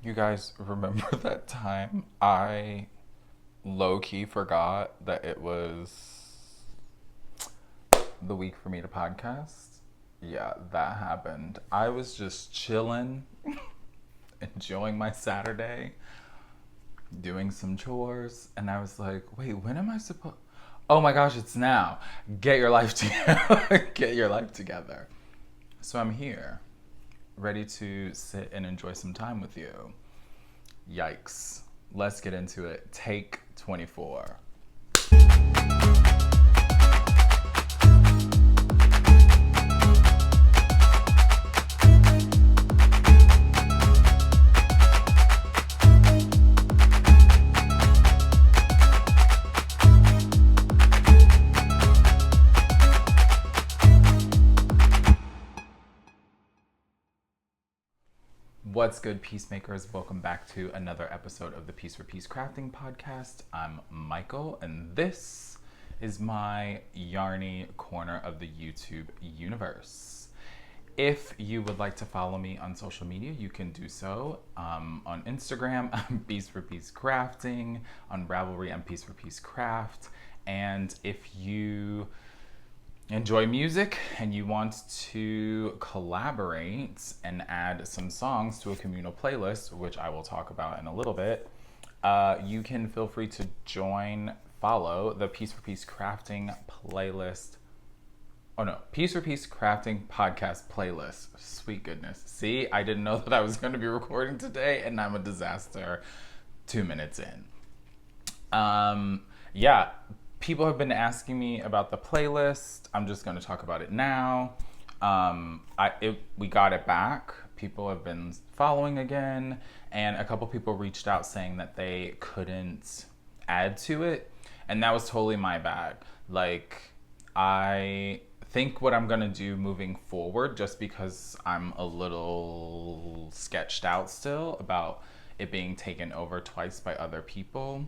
You guys remember that time I low-key forgot that it was the week for me to podcast? Yeah, that happened. I was just chilling, enjoying my Saturday, doing some chores, and I was like, wait, when am I supposed... Oh my gosh, it's now. Get your life together. Get your life together. So I'm here, ready to sit and enjoy some time with you. Yikes. Let's get into it. Take 24. What's good, peacemakers? Welcome back to another episode of the Piece4PeaceCrafting Podcast. I'm Michael, and this is my yarny corner of the YouTube universe. If you would like to follow me on social media, you can do so. On Instagram, I'm Piece4PeaceCrafting. On Ravelry, I'm Piece4PeaceCraft. And if you enjoy music and you want to collaborate and add some songs to a communal playlist, which I will talk about in a little bit, you can feel free to follow the Piece4PeaceCrafting playlist. Oh no, Piece4PeaceCrafting podcast playlist. Sweet goodness. See, I didn't know that I was going to be recording today, and I'm a disaster 2 minutes in. Yeah. People have been asking me about the playlist. I'm just going to talk about it now. We got it back. People have been following again, and a couple people reached out saying that they couldn't add to it, and that was totally my bad. Like, I think what I'm going to do moving forward, just because I'm a little sketched out still about it being taken over twice by other people,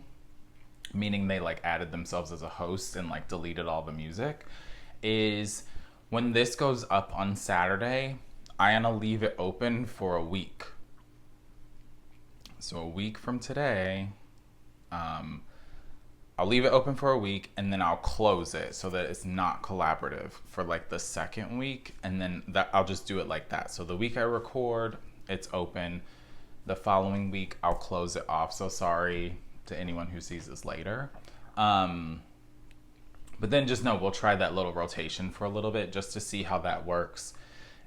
meaning they like added themselves as a host and like deleted all the music, is when this goes up on Saturday, I am gonna leave it open for a week. So a week from today, I'll leave it open for a week, and then I'll close it so that it's not collaborative for like the second week, and then that I'll just do it like that. So the week I record, it's open. The following week, I'll close it off. So sorry to anyone who sees this later. But then just know we'll try that little rotation for a little bit just to see how that works.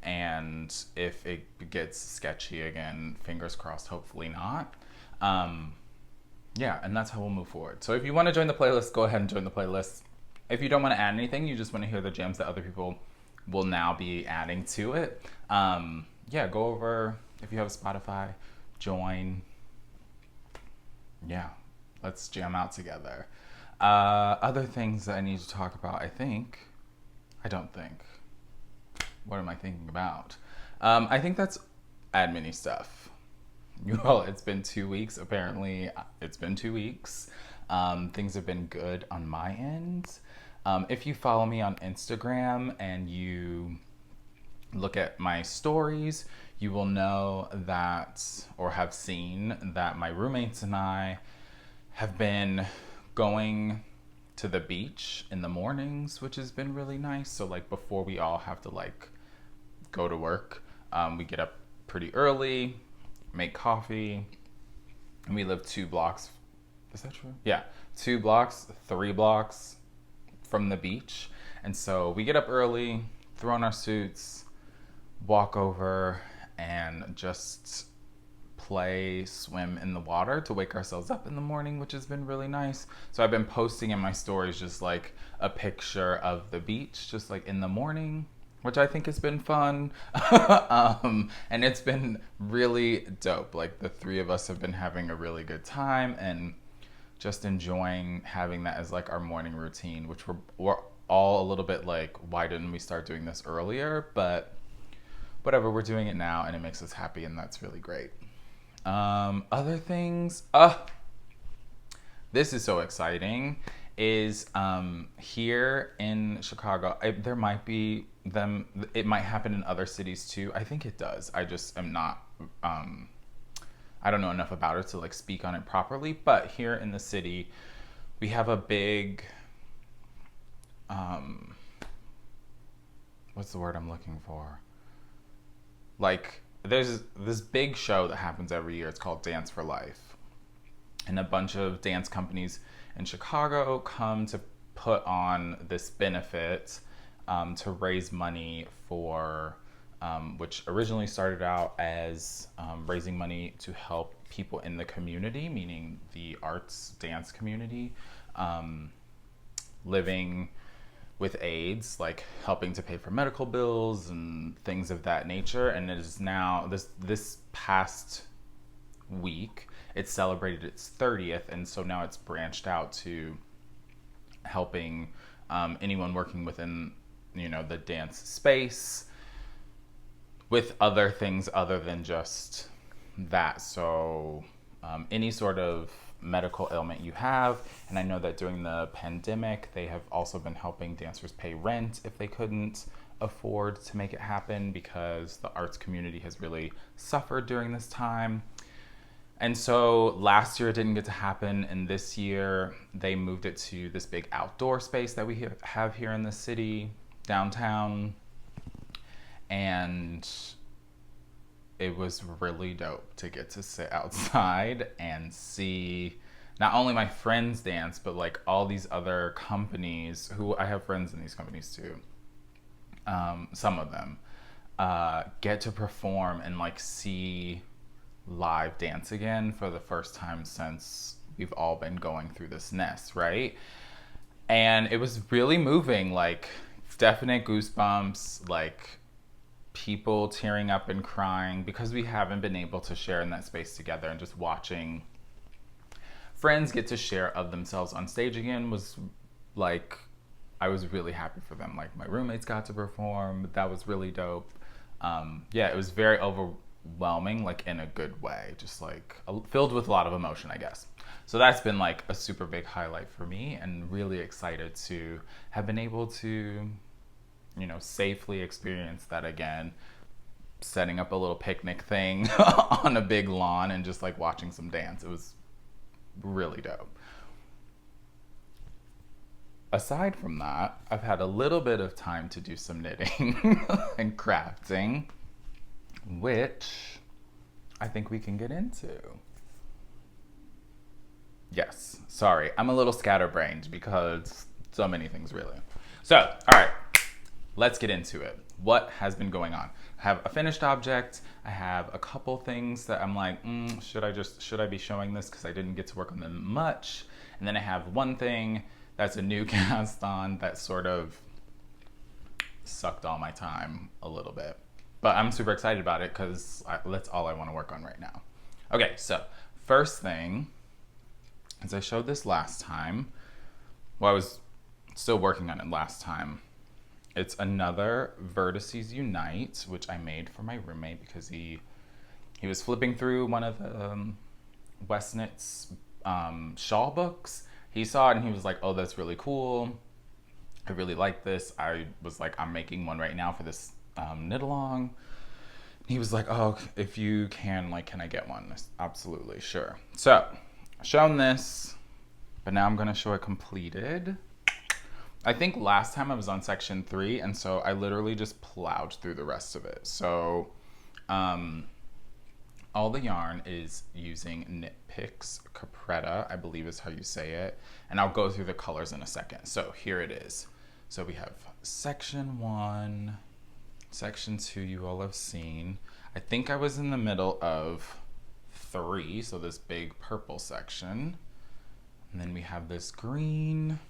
And if it gets sketchy again, fingers crossed, hopefully not. Yeah, and that's how we'll move forward. So if you want to join the playlist, go ahead and join the playlist. If you don't want to add anything, you just want to hear the jams that other people will now be adding to it, yeah, go over, if you have a Spotify, join. Yeah, let's jam out together. Other things that I need to talk about, I don't think. What am I thinking about? I think that's admin-y stuff. Well, it's been 2 weeks. Apparently, it's been 2 weeks. Things have been good on my end. If you follow me on Instagram and you look at my stories, you will know that, or have seen that, my roommates and I have been going to the beach in the mornings, which has been really nice. So like before we all have to like go to work, we get up pretty early, make coffee, and we live 2 blocks. Is that true? Yeah, 2 blocks, 3 blocks from the beach. And so we get up early, throw on our suits, walk over, and just play, swim in the water to wake ourselves up in the morning, which has been really nice. So I've been posting in my stories just like a picture of the beach, just like in the morning, which I think has been fun. And it's been really dope. Like the 3 of us have been having a really good time and just enjoying having that as like our morning routine, which we're all a little bit like, why didn't we start doing this earlier? But whatever, we're doing it now and it makes us happy, and that's really great. Other things, this is so exciting, is here in Chicago, there might be them, it might happen in other cities too. I think it does. I just am not I don't know enough about it to like speak on it properly, but here in the city, we have a big, what's the word I'm looking for? Like, there's this big show that happens every year. It's called Dance for Life. And a bunch of dance companies in Chicago come to put on this benefit to raise money for, which originally started out as raising money to help people in the community, meaning the arts dance community, living with AIDS, like helping to pay for medical bills and things of that nature. And it is now, this past week, it celebrated its 30th, and so now it's branched out to helping anyone working within, the dance space with other things other than just that. So any sort of medical ailment you have, and I know that during the pandemic they have also been helping dancers pay rent if they couldn't afford to make it happen, because the arts community has really suffered during this time. And so last year it didn't get to happen, and this year they moved it to this big outdoor space that we have here in the city, downtown, and it was really dope to get to sit outside and see not only my friends dance, but like all these other companies who I have friends in these companies too. Some of them get to perform and like see live dance again for the first time since we've all been going through this nest, right? And it was really moving, like definite goosebumps, like people tearing up and crying, because we haven't been able to share in that space together, and just watching friends get to share of themselves on stage again was like, I was really happy for them. Like my roommates got to perform. That was really dope. It was very overwhelming, like in a good way, just like filled with a lot of emotion, I guess. So that's been like a super big highlight for me, and really excited to have been able to, safely experience that again, setting up a little picnic thing on a big lawn and just like watching some dance. It was really dope. Aside from that, I've had a little bit of time to do some knitting and crafting, which I think we can get into. Yes, sorry, I'm a little scatterbrained because so many things really. So, all right, let's get into it. What has been going on? I have a finished object. I have a couple things that I'm like, should I be showing this because I didn't get to work on them much? And then I have one thing that's a new cast on that sort of sucked all my time a little bit. But I'm super excited about it because that's all I want to work on right now. Okay, so first thing, as I showed this last time, I was still working on it last time. It's another Veritice Unite, which I made for my roommate because he was flipping through one of the Westnit's shawl books. He saw it and he was like, oh, that's really cool. I really like this. I was like, I'm making one right now for this knit along. He was like, oh, if you can, like, can I get one? Absolutely, sure. So, shown this, but now I'm gonna show it completed. I think last time I was on section 3, and so I literally just plowed through the rest of it. So, all the yarn is using KnitPicks Capretta, I believe is how you say it. And I'll go through the colors in a second. So here it is. So we have section 1, section 2 you all have seen. I think I was in the middle of 3, so this big purple section. And then we have this green.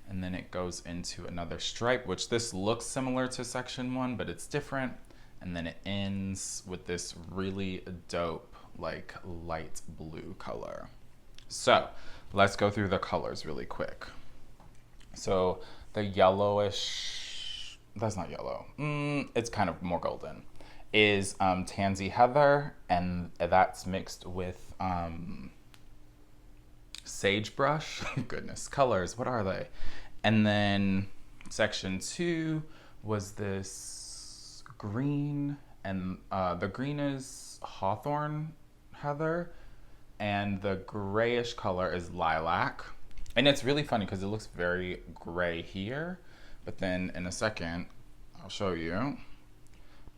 And then it goes into another stripe, which this looks similar to section 1, but it's different. And then it ends with this really dope, like light blue color. So let's go through the colors really quick. So the yellowish, that's not yellow, it's kind of more golden, is Tansy Heather, and that's mixed with sagebrush. Goodness, colors, what are they? And then section 2 was this green, and the green is Hawthorn heather, and the grayish color is lilac. And it's really funny because it looks very gray here, but then in a second, I'll show you.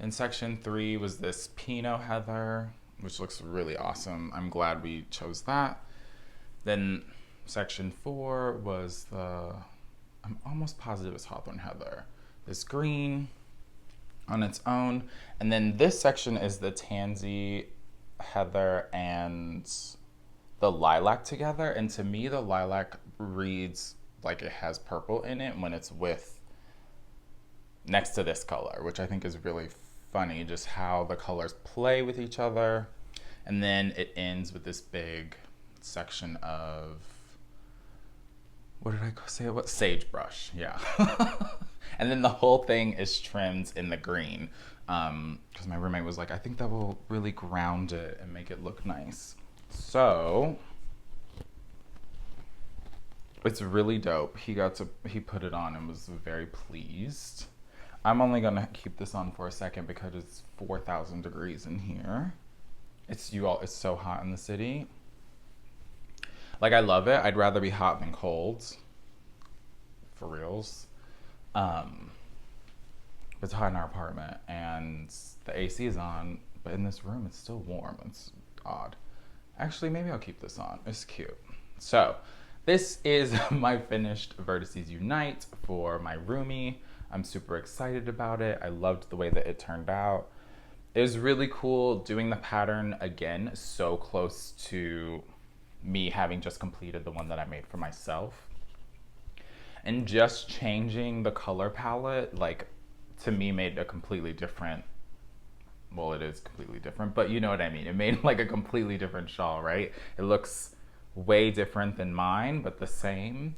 In section 3 was this Pinot heather, which looks really awesome. I'm glad we chose that. Then section 4 was I'm almost positive it's Hawthorn heather. This green on its own. And then this section is the tansy heather and the lilac together. And to me, the lilac reads like it has purple in it when it's next to this color, which I think is really funny, just how the colors play with each other. And then it ends with this big section of, what did I say it was? Sagebrush, yeah. And then the whole thing is trimmed in the green, because my roommate was like, I think that will really ground it and make it look nice. So it's really dope. He put it on and was very pleased. I'm only gonna keep this on for a second because it's 4,000 degrees in here. It's so hot in the city. Like, I love it. I'd rather be hot than cold. For reals. It's hot in our apartment and the AC is on, but in this room it's still warm. It's odd. Actually, maybe I'll keep this on. It's cute. So, this is my finished Veritice Unite for my roomie. I'm super excited about it. I loved the way that it turned out. It was really cool doing the pattern again, so close to me having just completed the one that I made for myself. And just changing the color palette, like, to me made a completely different, well, it is completely different, but you know what I mean. It made like a completely different shawl, right? It looks way different than mine, but the same.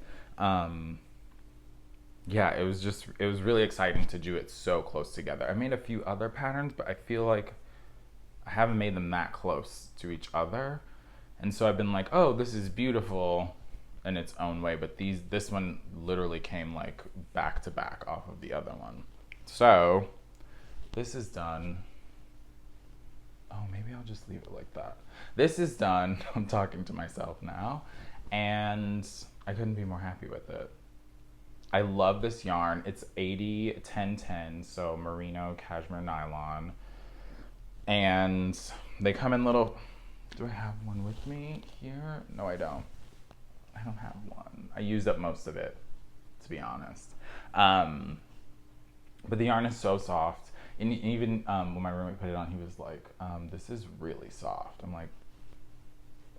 Yeah, it was really exciting to do it so close together. I made a few other patterns, but I feel like I haven't made them that close to each other. And so I've been like, oh, this is beautiful in its own way, but this one literally came like back to back off of the other one. So this is done. Oh, maybe I'll just leave it like that. This is done. I'm talking to myself now, and I couldn't be more happy with it. I love this yarn. It's 80-10-10, so merino, cashmere, nylon. And they come in little, do I have one with me here? No, I don't. I don't have one. I used up most of it, to be honest. But the yarn is so soft. And even when my roommate put it on, he was like, this is really soft. I'm like,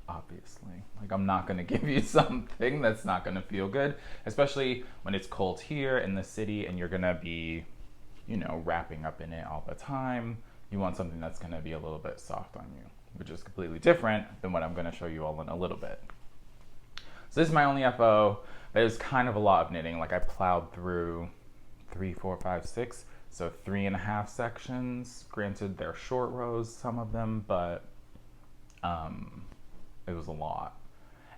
obviously. Like, I'm not going to give you something that's not going to feel good, especially when it's cold here in the city and you're going to be, wrapping up in it all the time. You want something that's going to be a little bit soft on you, which is completely different than what I'm going to show you all in a little bit. So this is my only FO. It was kind of a lot of knitting. Like, I plowed through 3, 4, 5, 6. So 3.5 sections. Granted, they're short rows, some of them, but it was a lot.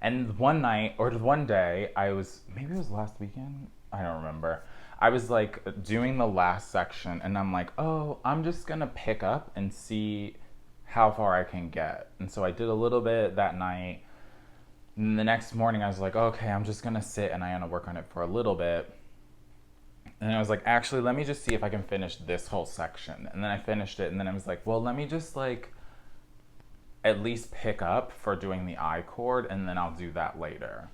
And one day, maybe it was last weekend, I don't remember. I was like doing the last section and I'm like, oh, I'm just gonna pick up and see how far I can get. And so I did a little bit that night. And the next morning I was like, okay, I'm just gonna sit and I'm gonna work on it for a little bit. And I was like, actually, let me just see if I can finish this whole section. And then I finished it, and then I was like, well, let me just like at least pick up for doing the I cord, and then I'll do that later.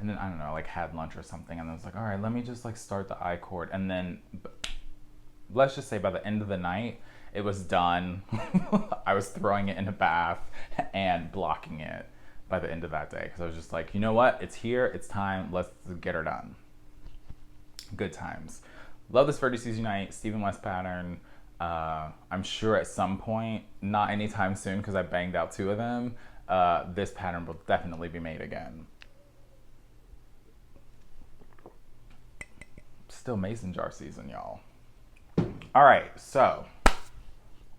And then, I don't know, like had lunch or something, and I was like, all right, let me just like start the I cord. And then let's just say by the end of the night, it was done. I was throwing it in a bath and blocking it by the end of that day. Because I was just like, you know what? It's here. It's time. Let's get her done. Good times. Love this Veritice Unite Stephen West pattern. I'm sure at some point, not anytime soon because I banged out 2 of them, this pattern will definitely be made again. Still mason jar season, y'all. All right, so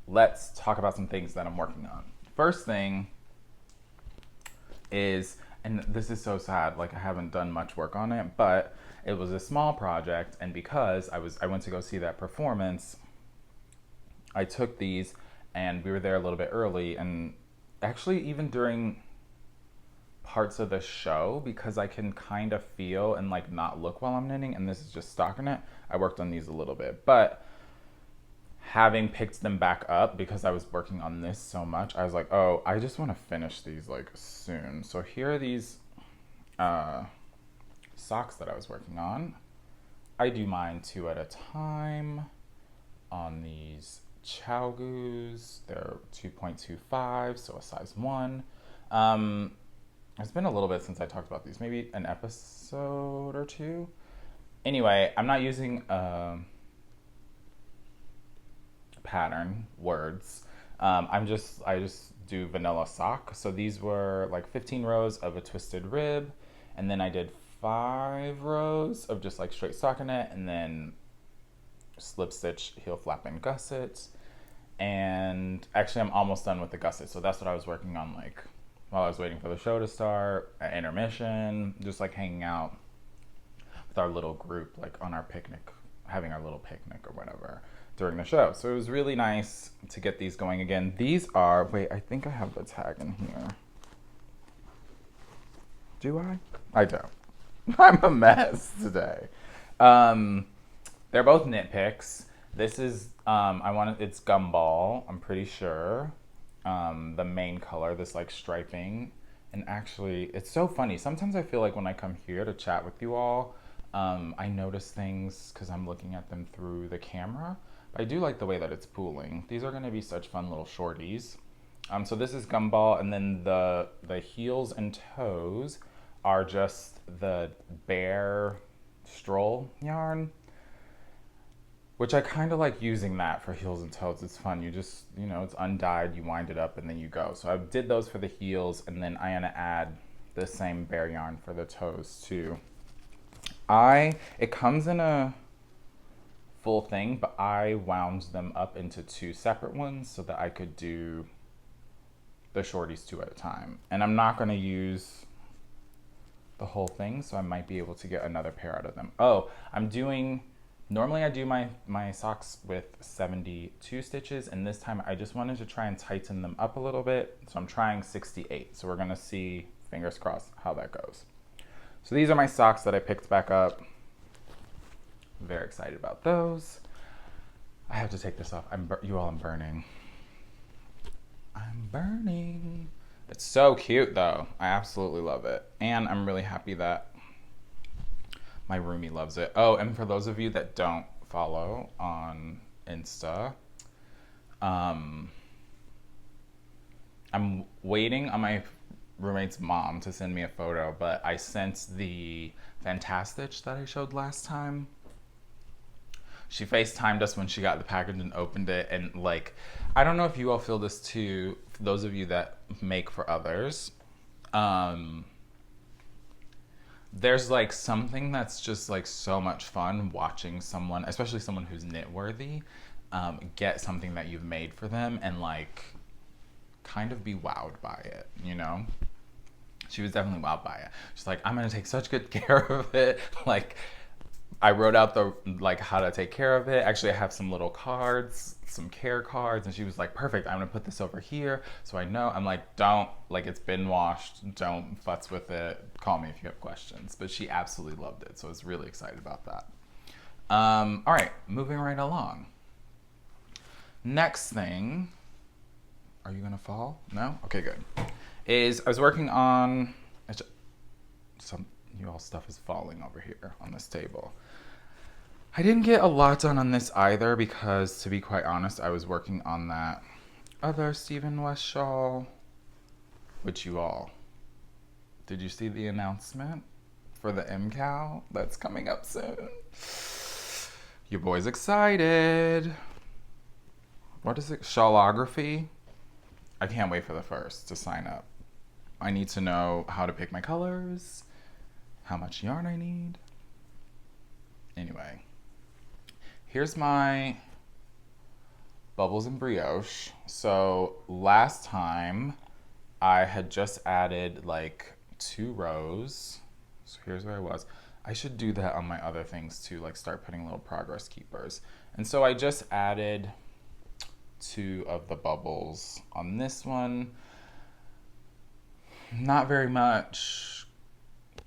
let's talk about some things that I'm working on. First thing is, and this is so sad, like I haven't done much work on it, but it was a small project, and because I went to go see that performance, I took these and we were there a little bit early, and actually even during parts of the show, because I can kind of feel and like not look while I'm knitting, and this is just stockinette, I worked on these a little bit. But having picked them back up because I was working on this so much, I was like, oh, I just want to finish these like soon. So here are these socks that I was working on. I do mine 2 at a time on these Chowgoos. They're 2.25, so a size 1. It's been a little bit since I talked about these, maybe an episode or 2. Anyway, I'm not using pattern words. I just do vanilla sock. So these were like 15 rows of a twisted rib, and then I did 5 rows of just like straight stockinette, and then slip stitch, heel flap, and gusset. And actually I'm almost done with the gusset, so that's what I was working on like while I was waiting for the show to start, at intermission, just like hanging out with our little group, like on our picnic, having our little picnic or whatever during the show. So it was really nice to get these going again. These are, wait, I think I have the tag in here. Do I? I don't. I'm a mess today. They're both KnitPicks. This is, it's Gumball, I'm pretty sure. The main color, this like striping. And actually, it's so funny. Sometimes I feel like when I come here to chat with you all, I notice things because I'm looking at them through the camera. But I do like the way that it's pooling. These are going to be such fun little shorties. So this is Gumball, and then the heels and toes are just the Bear Stroll yarn, which I kind of like using that for heels and toes. It's fun. You just, it's undyed, you wind it up, and then you go. So I did those for the heels, and then I'm gonna add the same bear yarn for the toes too. It comes in a full thing, but I wound them up into 2 separate ones so that I could do the shorties 2 at a time. And I'm not gonna use the whole thing, so I might be able to get another pair out of them. Oh, normally I do my socks with 72 stitches, and this time I just wanted to try and tighten them up a little bit, so I'm trying 68. So we're gonna see, fingers crossed, how that goes. So these are my socks that I picked back up. I'm very excited about those. I have to take this off. I'm burning. I'm burning. It's so cute though. I absolutely love it. And I'm really happy that my roomie loves it. Oh, and for those of you that don't follow on Insta, I'm waiting on my roommate's mom to send me a photo, but I sent the Fantastitch that I showed last time. She FaceTimed us when she got the package and opened it, and like, I don't know if you all feel this too, for those of you that make for others. There's like something that's just like so much fun watching someone, especially someone who's knit worthy, get something that you've made for them and like kind of be wowed by it, She was definitely wowed by it. She's like, I'm gonna take such good care of it. Like, I wrote out how to take care of it. Actually, I have some little cards, some care cards, and she was like, perfect, I'm gonna put this over here so I know. I'm like, don't, like, it's been washed, don't futz with it, call me if you have questions. But she absolutely loved it, so I was really excited about that. All right, moving right along. Next thing, are you gonna fall? No? Okay, good. I was working on, you all stuff is falling over here on this table. I didn't get a lot done on this either because, to be quite honest, I was working on that other Stephen West shawl, which did you see the announcement for the MCAL that's coming up soon? Your boy's excited. What is it? Shawlography? I can't wait for the first to sign up. I need to know how to pick my colors, how much yarn I need. Anyway, here's my bubbles and brioche. So last time I had just added like 2 rows. So here's where I was. I should do that on my other things too, like start putting little progress keepers. And so I just added 32 of the bubbles. On this one, not very much,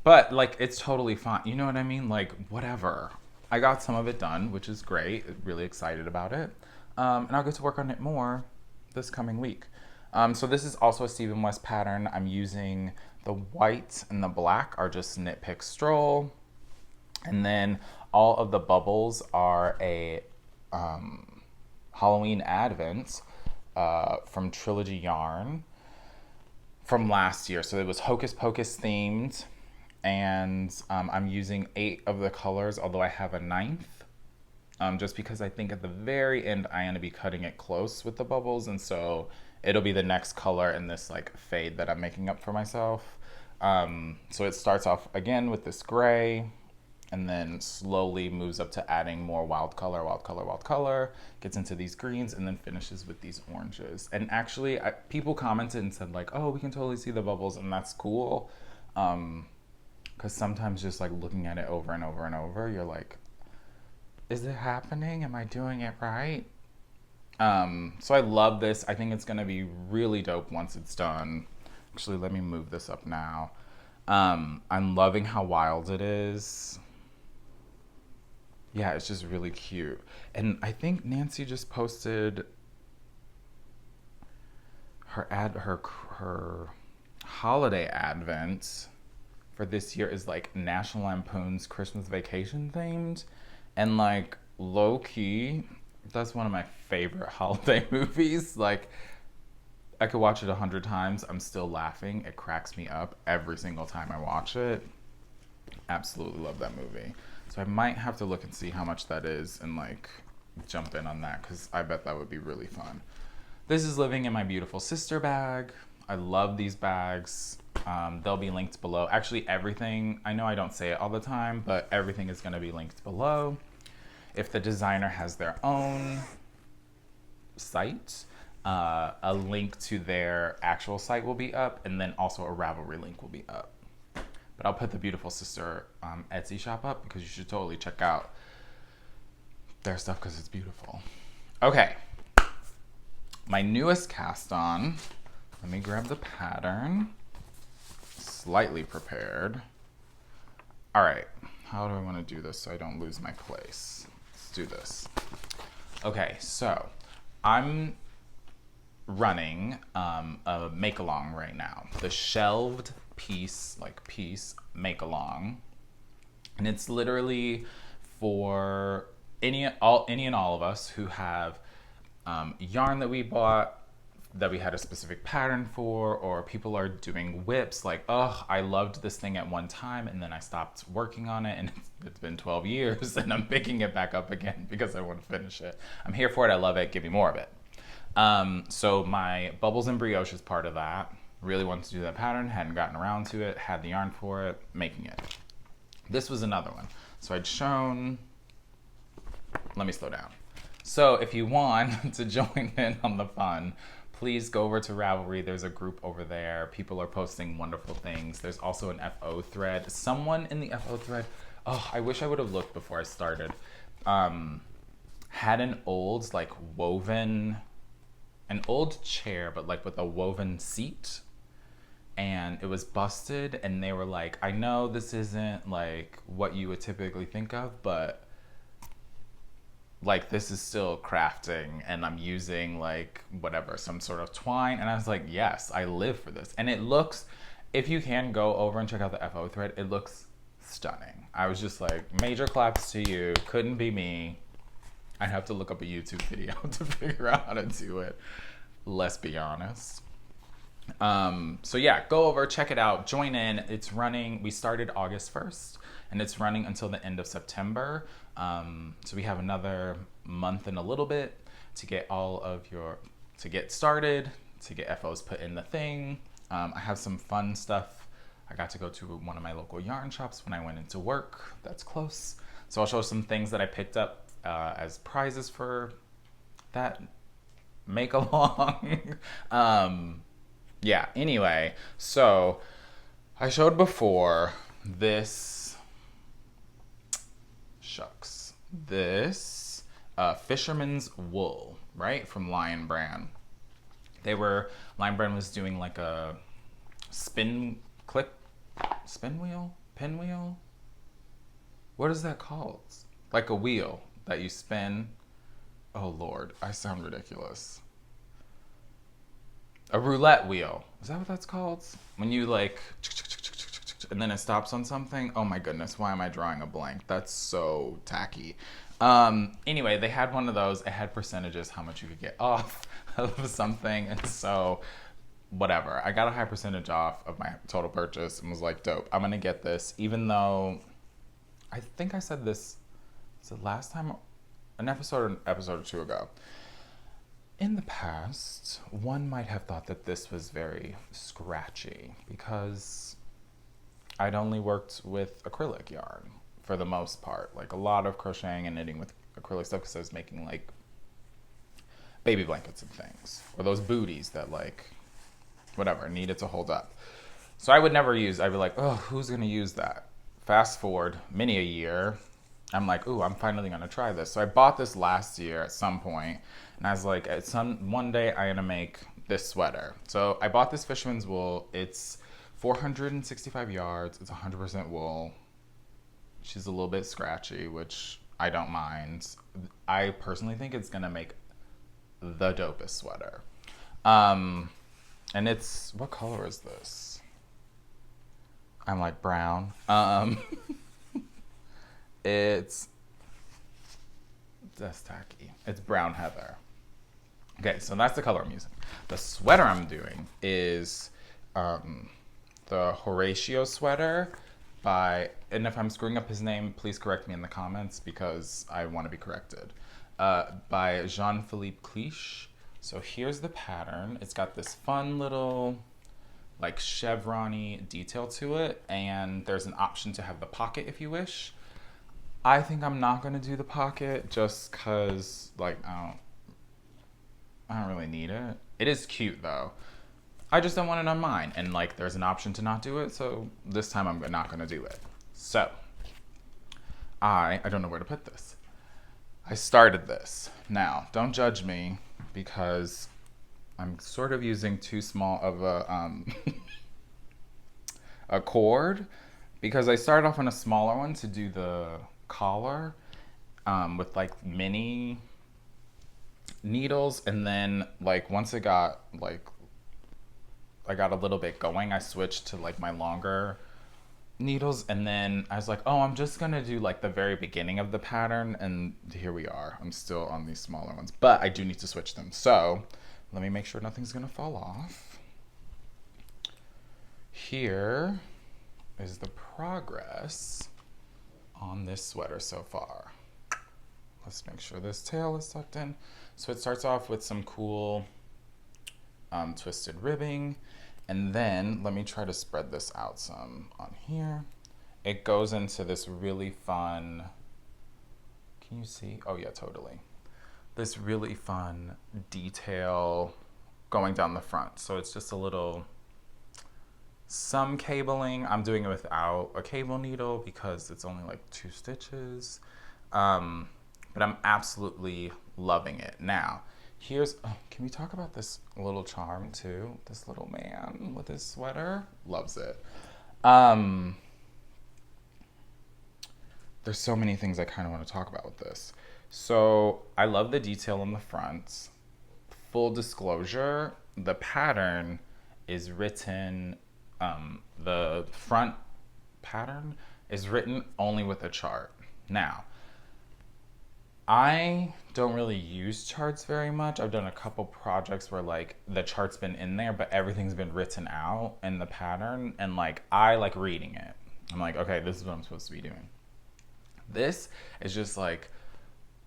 but like it's totally fine. You know what I mean? Like whatever. I got some of it done, which is great. Really excited about it. And I'll get to work on it more this coming week. So this is also a Stephen West pattern. I'm using the white and the black are just KnitPicks Stroll. And then all of the bubbles are a Halloween Advent from Trilogy Yarn from last year. So it was Hocus Pocus themed. And I'm using 8 of the colors, although I have a 9th. Just because I think at the very end I'm going to be cutting it close with the bubbles. And so it'll be the next color in this like fade that I'm making up for myself. So it starts off again with this gray and then slowly moves up to adding more wild color, gets into these greens and then finishes with these oranges. And actually people commented and said like, oh, we can totally see the bubbles, and that's cool. Because sometimes just like looking at it over and over and over, you're like, is it happening? Am I doing it right? So I love this. I think it's going to be really dope once it's done. Actually, let me move this up now. I'm loving how wild it is. Yeah, it's just really cute. And I think Nancy just posted her holiday advent for this year is like National Lampoon's Christmas Vacation themed. And like low key, that's one of my favorite holiday movies. Like I could watch it 100 times. I'm still laughing. It cracks me up every single time I watch it. Absolutely love that movie. So I might have to look and see how much that is and like jump in on that, because I bet that would be really fun. This is living in my beautiful sister bag. I love these bags. They'll be linked below. Actually, everything, I know I don't say it all the time, but everything is going to be linked below. If the designer has their own site, a link to their actual site will be up, and then also a Ravelry link will be up. But I'll put the Beautiful Sister Etsy shop up because you should totally check out their stuff because it's beautiful. Okay, my newest cast on. Let me grab the pattern. Slightly prepared. All right, how do I want to do this so I don't lose my place? Let's do this. Okay, so I'm running a make-along right now. The shelved piece, like piece, make-along. And it's literally for any and all of us who have yarn that we bought that we had a specific pattern for, or people are doing whips like, oh, I loved this thing at one time and then I stopped working on it and it's been 12 years and I'm picking it back up again because I want to finish it. I'm here for it. I love it. Give me more of it. So my Bubbles and Brioche is part of that. Really wanted to do that pattern, hadn't gotten around to it, had the yarn for it, making it. This was another one. So I'd shown, let me slow down. So if you want to join in on the fun, please go over to Ravelry. There's a group over there. People are posting wonderful things. There's also an FO thread. Someone in the FO thread, oh, I wish I would have looked before I started, had an old like woven, an old chair, but like with a woven seat. And it was busted, and they were like, I know this isn't like what you would typically think of, but like this is still crafting and I'm using like whatever, some sort of twine. And I was like, yes, I live for this. And it looks, if you can go over and check out the FO thread, it looks stunning. I was just like, major claps to you. Couldn't be me. I'd have to look up a YouTube video to figure out how to do it. Let's be honest. So yeah, go over, check it out, join in. It's running, we started August 1st and it's running until the end of September. So we have another month and a little bit to get to get started, to get FOs put in the thing. I have some fun stuff. I got to go to one of my local yarn shops when I went into work. That's close. So I'll show some things that I picked up as prizes for that make along. Yeah, anyway, so I showed before this fisherman's wool right? From Lion Brand. Lion Brand was doing like a pinwheel? What is that called? Like a wheel that you spin. Oh Lord, I sound ridiculous. A roulette wheel. Is that what that's called? When you like, and then it stops on something? Oh my goodness, why am I drawing a blank? That's so tacky. Anyway, they had one of those. It had percentages, how much you could get off of something. And so, whatever. I got a high percentage off of my total purchase and was like, dope, I'm going to get this. Even though, I think I said this, was it last time? An episode or two ago. In the past, one might have thought that this was very scratchy because I'd only worked with acrylic yarn for the most part. Like a lot of crocheting and knitting with acrylic stuff because I was making like baby blankets and things. Or those booties that like, whatever, needed to hold up. So I'd be like, oh, who's going to use that? Fast forward many a year. I'm like, ooh, I'm finally going to try this. So I bought this last year at some point, and I was like, one day I'm going to make this sweater. So I bought this fisherman's wool. It's 465 yards. It's 100% wool. She's a little bit scratchy, which I don't mind. I personally think it's going to make the dopest sweater. And it's, what color is this? I'm like brown. That's tacky. It's brown heather. Okay, so that's the color I'm using. The sweater I'm doing is the Horacio Sweater and if I'm screwing up his name, please correct me in the comments because I want to be corrected. By Jean-Philippe Cliche. So here's the pattern. It's got this fun little like chevron-y detail to it, and there's an option to have the pocket if you wish. I think I'm not going to do the pocket just because, like, I don't really need it. It is cute, though. I just don't want it on mine. And, like, there's an option to not do it, so this time I'm not going to do it. So, I don't know where to put this. I started this. Now, don't judge me because I'm sort of using too small of a cord because I started off on a smaller one to do the collar with like mini needles, and then like once it got like I got a little bit going, I switched to like my longer needles, and then I was like, oh, I'm just gonna do like the very beginning of the pattern, and here we are. I'm still on these smaller ones, but I do need to switch them. So let me make sure nothing's gonna fall off. Here is the progress on this sweater so far. Let's make sure this tail is tucked in. So it starts off with some cool twisted ribbing, and then let me try to spread this out some on here. It goes into this really fun, can you see? Oh yeah, totally. This really fun detail going down the front. So it's just a little, some cabling. I'm doing it without a cable needle because it's only like 2 stitches. But I'm absolutely loving it. Now, can we talk about this little charm too? This little man with his sweater, loves it. There's so many things I kind of want to talk about with this. So I love the detail on the front. Full disclosure, the pattern is written, the front pattern is written only with a chart. Now, I don't really use charts very much. I've done a couple projects where like the chart's been in there, but everything's been written out in the pattern, and like I like reading it. I'm like, okay, this is what I'm supposed to be doing. This is just like,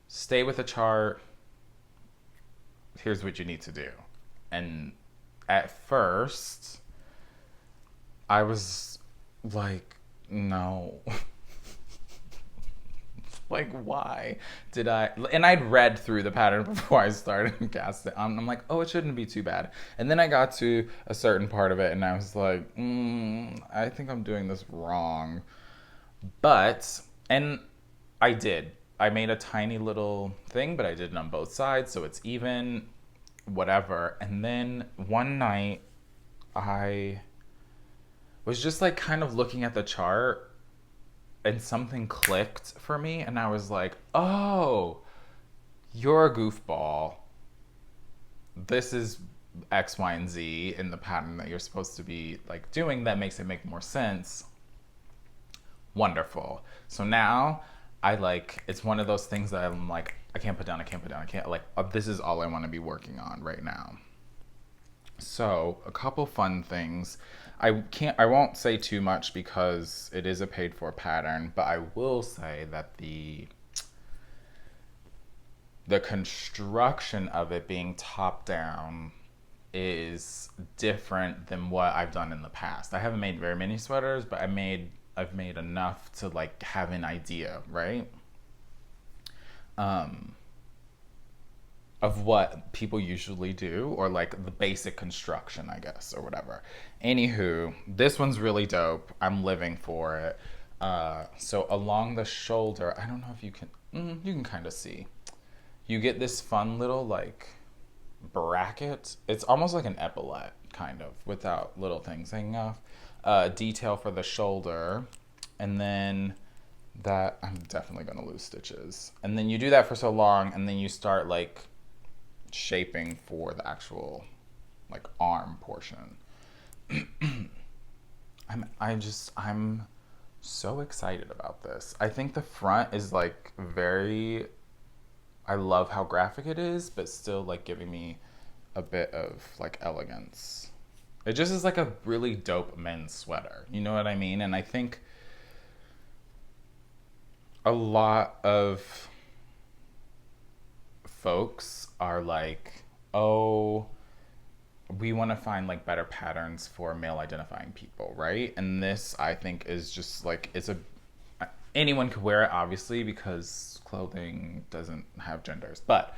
stay with the chart. Here's what you need to do. And at first, I was like, no. Like, why did I? And I'd read through the pattern before I started and cast it. I'm like, oh, it shouldn't be too bad. And then I got to a certain part of it, and I was like, I think I'm doing this wrong. And I did. I made a tiny little thing, but I did it on both sides, so it's even, whatever. And then one night, I was just like kind of looking at the chart, and something clicked for me, and I was like, oh, you're a goofball. This is X, Y, and Z in the pattern that you're supposed to be like doing that makes it make more sense. Wonderful. So now I like, it's one of those things that I'm like, I can't put down, this is all I want to be working on right now. So a couple fun things. I won't say too much because it is a paid for pattern, but I will say that the construction of it being top down is different than what I've done in the past. I haven't made very many sweaters, but I've made enough to like have an idea, right? Of what people usually do, or like the basic construction, I guess, or whatever. Anywho, this one's really dope. I'm living for it. So along the shoulder, I don't know if you can kind of see. You get this fun little like bracket. It's almost like an epaulette, kind of, without little things hanging off. Detail for the shoulder, and then that, I'm definitely gonna lose stitches. And then you do that for so long, and then you start like shaping for the actual like arm portion. I'm so excited about this. I think the front is like very, I love how graphic it is, but still like giving me a bit of like elegance. It just is like a really dope men's sweater. You know what I mean? And I think a lot of folks are like, oh, we want to find like better patterns for male identifying people, right? And this, I think, is just like, anyone could wear it, obviously, because clothing doesn't have genders. But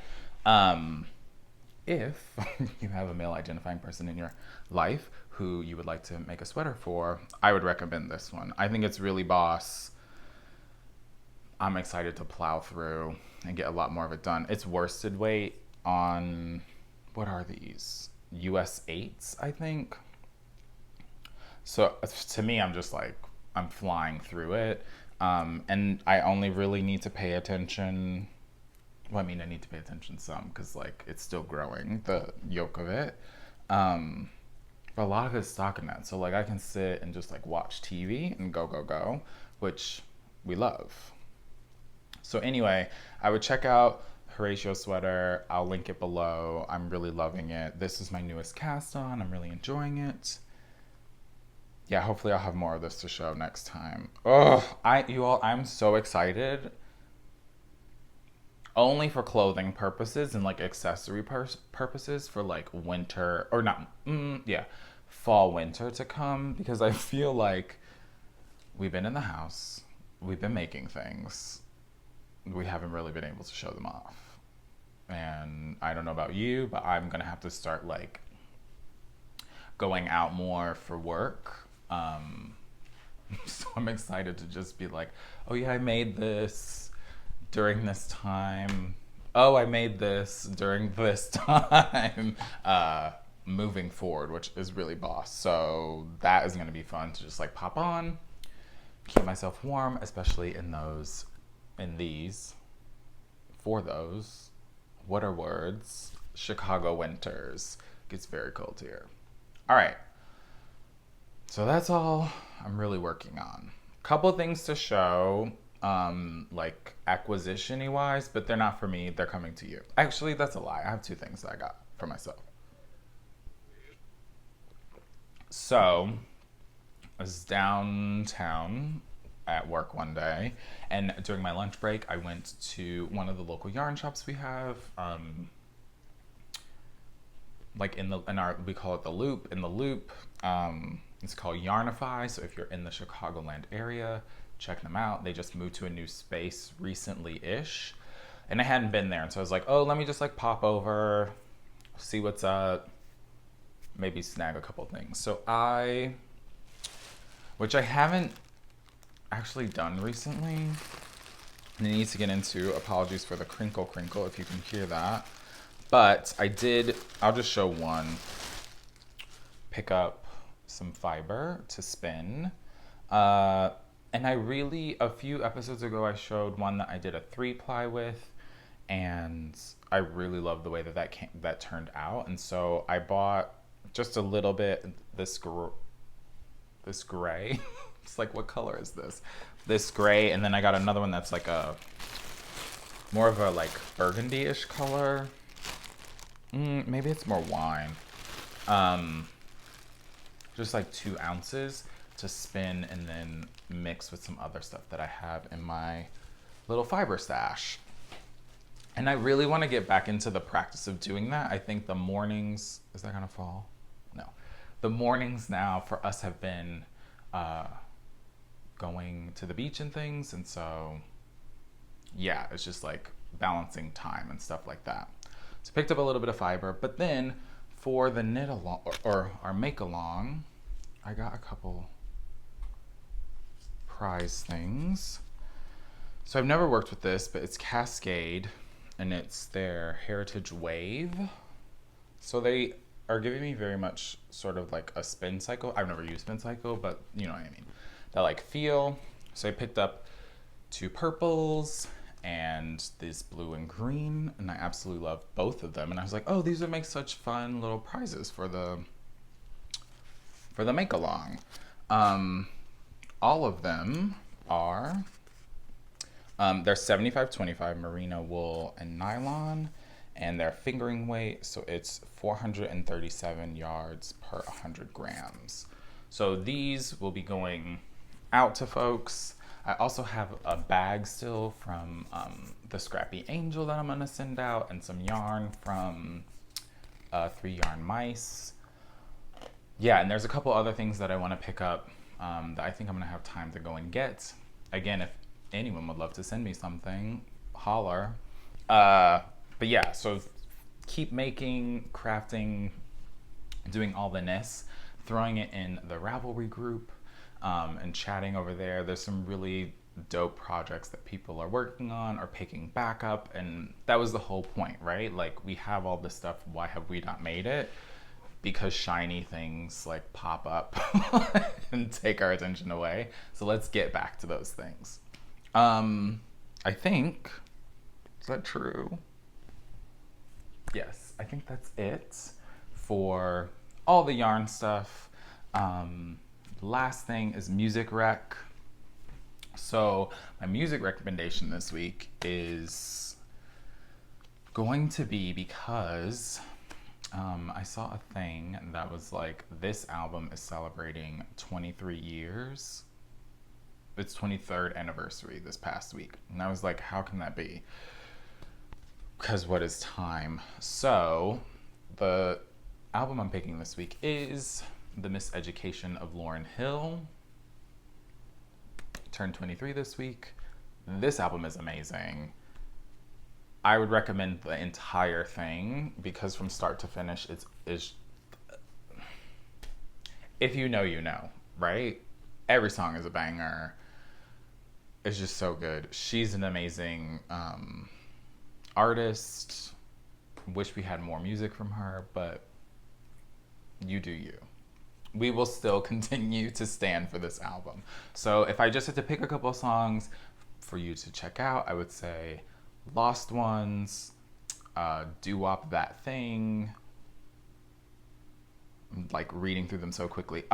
if you have a male identifying person in your life who you would like to make a sweater for, I would recommend this one. I think it's really boss. I'm excited to plow through and get a lot more of it done. It's worsted weight on, what are these? US 8s, I think. So to me, I'm just like, I'm flying through it. And I only really need to pay attention. Well, I mean, I need to pay attention some because like it's still growing, the yolk of it. But a lot of it's stockinette. So like I can sit and just like watch TV and go, which we love. So anyway, I would check out Horacio Sweater. I'll link it below. I'm really loving it. This is my newest cast on. I'm really enjoying it. Yeah, hopefully I'll have more of this to show next time. Oh, I'm so excited. Only for clothing purposes and like accessory purposes for like winter, or not, fall, winter to come, because I feel like we've been in the house, we've been making things, we haven't really been able to show them off. And I don't know about you, but I'm gonna have to start like going out more for work. So I'm excited to just be like, oh yeah, I made this during this time. Oh, I made this during this time. Moving forward, which is really boss. So that is gonna be fun to just like pop on, keep myself warm, especially in these, for those, what are words? Chicago winters. It gets very cold here. All right. So that's all I'm really working on. Couple things to show, like acquisition-y wise, but they're not for me, they're coming to you. Actually, that's a lie. I have 2 things that I got for myself. So, I was downtown at work one day, and during my lunch break, I went to one of the local yarn shops we have, like we call it the Loop. In the Loop, it's called Yarnify. So if you're in the Chicagoland area, check them out. They just moved to a new space recently-ish, and I hadn't been there, and so I was like, oh, let me just like pop over, see what's up, maybe snag a couple things. So which I haven't actually done recently, And it needs to get into, apologies for the crinkle if you can hear that. But I'll just show one. Pick up some fiber to spin. And a few episodes ago, I showed one that I did a 3-ply with, and I really love the way that turned out. And so I bought just a little bit, this gray. It's like, what color is this? This gray, and then I got another one that's like more of a like burgundy-ish color. Maybe it's more wine. Just like 2 ounces to spin and then mix with some other stuff that I have in my little fiber stash. And I really want to get back into the practice of doing that. I think the mornings, is that gonna fall? No. The mornings now for us have been going to the beach and things. And so, yeah, it's just like balancing time and stuff like that. So picked up a little bit of fiber, but then for the knit along or our make along, I got a couple prize things. So I've never worked with this, but it's Cascade and it's their Heritage Wave. So they are giving me very much sort of like a spin cycle. I've never used spin cycle, but you know what I mean. That like feel. So I picked up 2 purples and this blue and green, and I absolutely love both of them. And I was like, oh, these would make such fun little prizes for the make along. All of them are they're 75-25 merino wool and nylon, and their fingering weight, so it's 437 yards per 100 grams. So these will be going out to folks. I also have a bag still from the Scrappy Angel that I'm gonna send out, and some yarn from 3 Yarn Mice. Yeah, and there's a couple other things that I want to pick up that I think I'm gonna have time to go and get. Again, if anyone would love to send me something, holler. But yeah, so keep making, crafting, doing all the ness, throwing it in the Ravelry group, and chatting over there. There's some really dope projects that people are working on or picking back up, and that was the whole point, right? Like, we have all this stuff, why have we not made it? Because shiny things like pop up and take our attention away. So let's get back to those things. I think, is that true? Yes, I think that's it for all the yarn stuff. Last thing is music rec. So my music recommendation this week is going to be because I saw a thing that was like, this album is celebrating 23 years. Its 23rd anniversary this past week. And I was like, how can that be? Because what is time? So the album I'm picking this week is The Miseducation of Lauryn Hill. Turned 23 this week. This album is amazing. I would recommend the entire thing because from start to finish, it's if you know, you know, right? Every song is a banger. It's just so good. She's an amazing artist. Wish we had more music from her, but you do you. We will still continue to stand for this album. So if I just had to pick a couple of songs for you to check out, I would say Lost Ones, Doo-Wop That Thing. I'm like reading through them so quickly.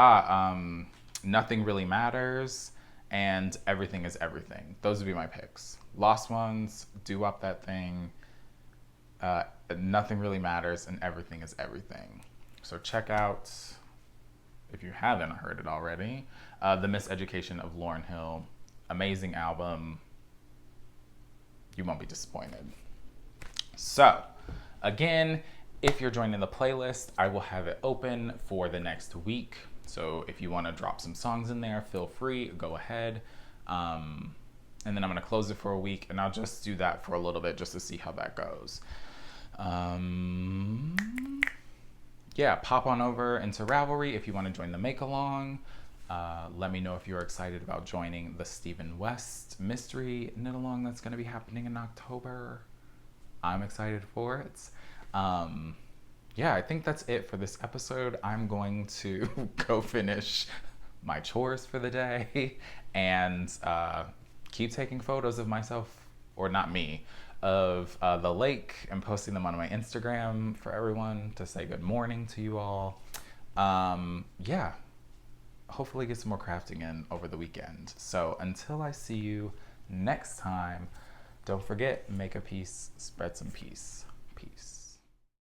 Nothing Really Matters, and Everything Is Everything. Those would be my picks. Lost Ones, Doo-Wop That Thing, Nothing Really Matters, and Everything Is Everything. So check out, if you haven't heard it already, The Miseducation of Lauryn Hill. Amazing album. You won't be disappointed. So, again, if you're joining the playlist, I will have it open for the next week. So if you want to drop some songs in there, feel free, go ahead. And then I'm going to close it for a week, and I'll just do that for a little bit just to see how that goes. Yeah, pop on over into Ravelry if you want to join the make-along. Let me know if you're excited about joining the Stephen West mystery knit along that's going to be happening in October. I'm excited for it. Yeah, I think that's it for this episode. I'm going to go finish my chores for the day and keep taking photos of myself, or not me, of the lake and posting them on my Instagram for everyone to say good morning to you all. Yeah, hopefully get some more crafting in over the weekend. So until I see you next time, don't forget, make a piece, spread some peace. Peace.